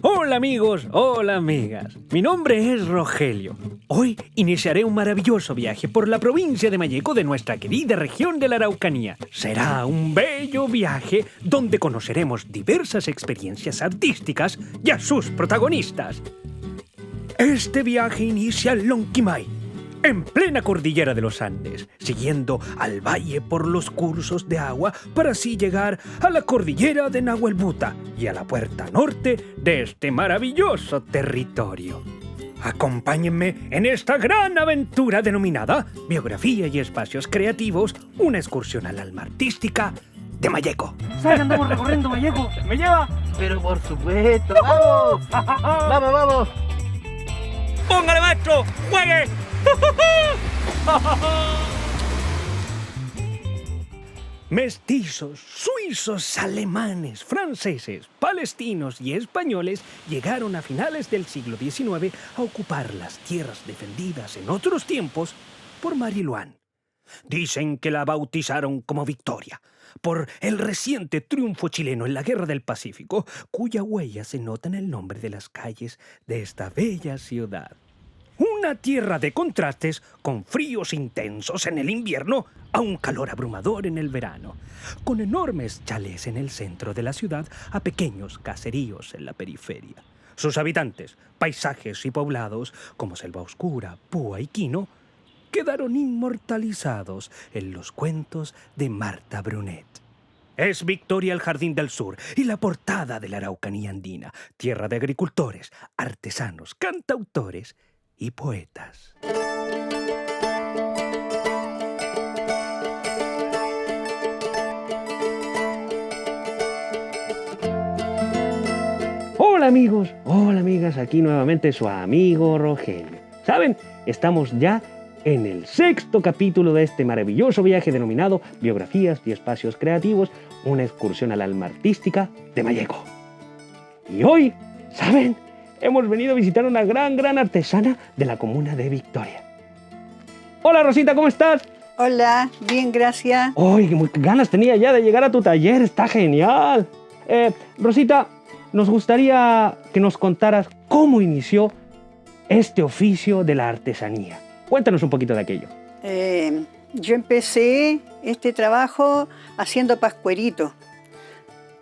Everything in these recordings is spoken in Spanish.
Hola amigos, hola amigas. Mi nombre es Rogelio. Hoy iniciaré un maravilloso viaje por la provincia de Malleco de nuestra querida región de la Araucanía. Será un bello viaje donde conoceremos diversas experiencias artísticas y a sus protagonistas. Este viaje inicia en Lonquimay, en plena cordillera de los Andes, siguiendo al valle por los cursos de agua para así llegar a la cordillera de Nahuelbuta y a la puerta norte de este maravilloso territorio. Acompáñenme en esta gran aventura denominada Biografía y Espacios Creativos, una excursión al alma artística de Malleco. ¿Sabes que andamos recorriendo Malleco? ¿Me lleva? Pero por supuesto, ¡vamos! ¡Vamos, vamos! ¡Póngale, maestro! ¡Juegue! Mestizos, suizos, alemanes, franceses, palestinos y españoles llegaron a finales del siglo XIX a ocupar las tierras defendidas en otros tiempos por Mariluán. Dicen que la bautizaron como Victoria, por el reciente triunfo chileno en la Guerra del Pacífico, cuya huella se nota en el nombre de las calles de esta bella ciudad. Una tierra de contrastes, con fríos intensos en el invierno a un calor abrumador en el verano, con enormes chalés en el centro de la ciudad a pequeños caseríos en la periferia. Sus habitantes, paisajes y poblados, como Selva Oscura, Púa y Quino, quedaron inmortalizados en los cuentos de Marta Brunet. Es Victoria el Jardín del Sur y la portada de la Araucanía andina, tierra de agricultores, artesanos, cantautores y poetas. Hola amigos, hola amigas, aquí nuevamente su amigo Rogelio. ¿Saben? Estamos ya en el 6º capítulo de este maravilloso viaje denominado Biografías y Espacios Creativos, una excursión al alma artística de Malleco. Y hoy, ¿saben? Hemos venido a visitar a una gran artesana de la comuna de Victoria. Hola Rosita, ¿cómo estás? Hola, bien, gracias. ¡Ay, qué ganas tenía ya de llegar a tu taller! ¡Está genial! Rosita, nos gustaría que nos contaras cómo inició este oficio de la artesanía. Cuéntanos un poquito de aquello. Yo empecé este trabajo haciendo pascueritos.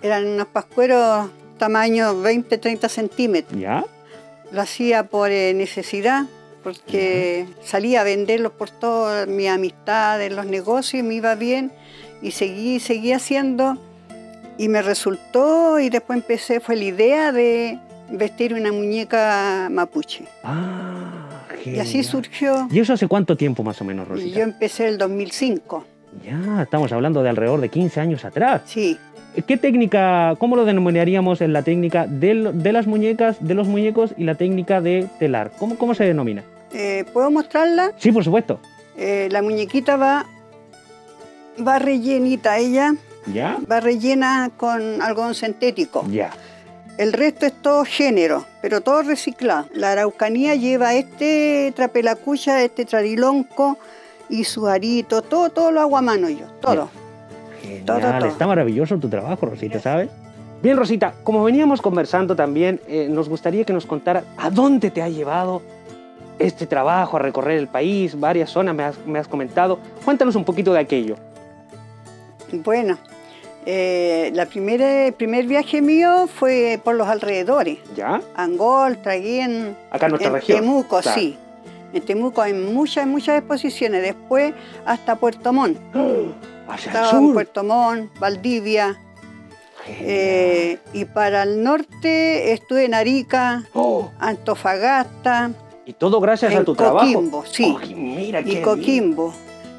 Eran unos pascueros tamaño 20-30 centímetros. ¿Ya? Lo hacía por necesidad, porque salía a venderlos por todas mis amistades, los negocios, me iba bien y seguí haciendo y me resultó, y después fue la idea de vestir una muñeca mapuche. Ah, genial. Y así surgió. ¿Y eso hace cuánto tiempo más o menos, Rosita? Yo empecé en el 2005. Ya, estamos hablando de alrededor de 15 años atrás. Sí. ¿Qué técnica, cómo lo denominaríamos en la técnica de las muñecas, de los muñecos y la técnica de telar? ¿Cómo se denomina? ¿Puedo mostrarla? Sí, por supuesto. La muñequita va rellenita, ella ¿Ya? va rellena con algodón sintético. Ya. El resto es todo género, pero todo reciclado. La Araucanía lleva este trapelacucha, este trarilonco y su arito, todo lo hago a mano yo, todo. Genial, Todo. Está maravilloso tu trabajo, Rosita, ¿sabes? Bien, Rosita, como veníamos conversando también, nos gustaría que nos contara a dónde te ha llevado este trabajo, a recorrer el país, varias zonas, me has comentado. Cuéntanos un poquito de aquello. Bueno, el primer viaje mío fue por los alrededores. ¿Ya? Angol, Traguén, Acá en nuestra región. Temuco, Claro. sí. En Temuco hay muchas exposiciones. Después hasta Puerto Montt. Hacia el Estaba en sur. Puerto Montt, Valdivia. Y para el norte estuve en Arica, Antofagasta. Y todo gracias a en tu trabajo. Coquimbo, sí. Oh, mira qué Y bien. Coquimbo,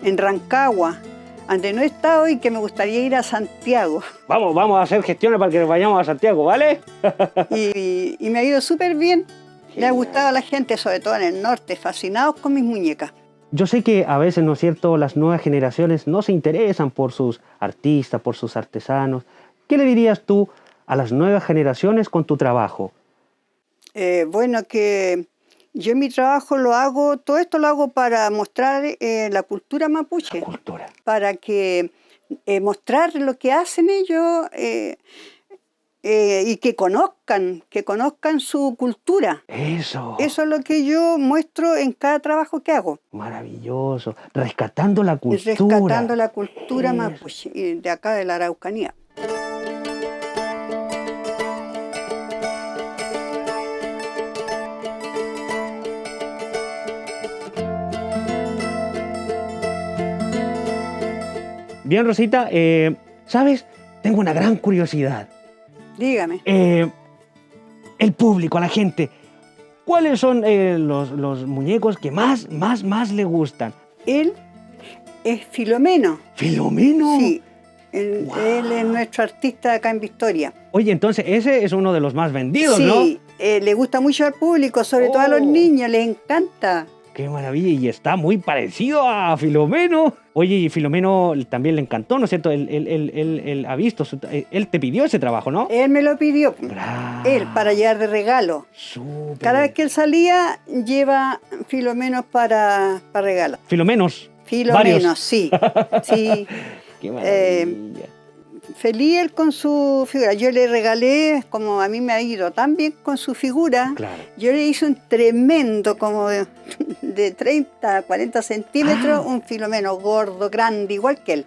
en Rancagua, donde no he estado y que me gustaría ir a Santiago. Vamos a hacer gestiones para que vayamos a Santiago, ¿vale? y me ha ido súper bien. Le ha gustado a la gente, sobre todo en el norte, fascinados con mis muñecas. Yo sé que a veces, ¿no es cierto?, las nuevas generaciones no se interesan por sus artistas, por sus artesanos. ¿Qué le dirías tú a las nuevas generaciones con tu trabajo? Bueno, que yo en mi trabajo todo esto lo hago para mostrar la cultura mapuche. La cultura. Para que mostrar lo que hacen ellos, y que conozcan su cultura. Eso. Eso es lo que yo muestro en cada trabajo que hago. Maravilloso. Rescatando la cultura. Rescatando la cultura Eso. mapuche de acá de la Araucanía. Bien, Rosita, ¿sabes? Tengo una gran curiosidad. Dígame. El público, la gente, ¿cuáles son los muñecos que más le gustan? Él es Filomeno. ¿Filomeno? Sí. Wow. Él es nuestro artista acá en Victoria. Oye, entonces ese es uno de los más vendidos, ¿no? Sí, le gusta mucho al público, sobre todo a los niños, les encanta. ¡Qué maravilla! Y está muy parecido a Filomeno. Oye, y Filomeno también le encantó, ¿no es cierto? Él ha visto, él te pidió ese trabajo, ¿no? Él me lo pidió, Bravo. él, para llevar de regalo. Súper. Cada vez que él salía, lleva filomenos para regalar. Filomenos. Filomenos, Varios. sí. Sí. ¡Qué maravilla! Feliz él con su figura. Yo le regalé, como a mí me ha ido tan bien con su figura, Claro. yo le hice un tremendo, como de 30 a 40 centímetros, un filomeno gordo, grande, igual que él.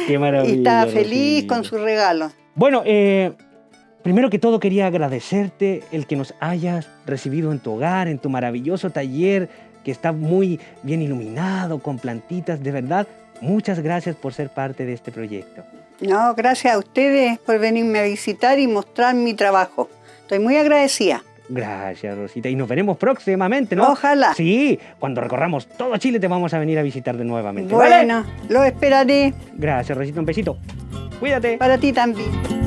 ¡Qué maravilla! Y estaba feliz Rosita. con su regalo. Bueno, primero que todo quería agradecerte el que nos hayas recibido en tu hogar, en tu maravilloso taller, que está muy bien iluminado, con plantitas, de verdad. Muchas gracias por ser parte de este proyecto. No, gracias a ustedes por venirme a visitar y mostrar mi trabajo. Estoy muy agradecida. Gracias, Rosita. Y nos veremos próximamente, ¿no? Ojalá. Sí, cuando recorramos todo Chile te vamos a venir a visitar de nuevamente. ¿vale? Bueno, lo esperaré Gracias, Rosita. Un besito. Cuídate. para ti también.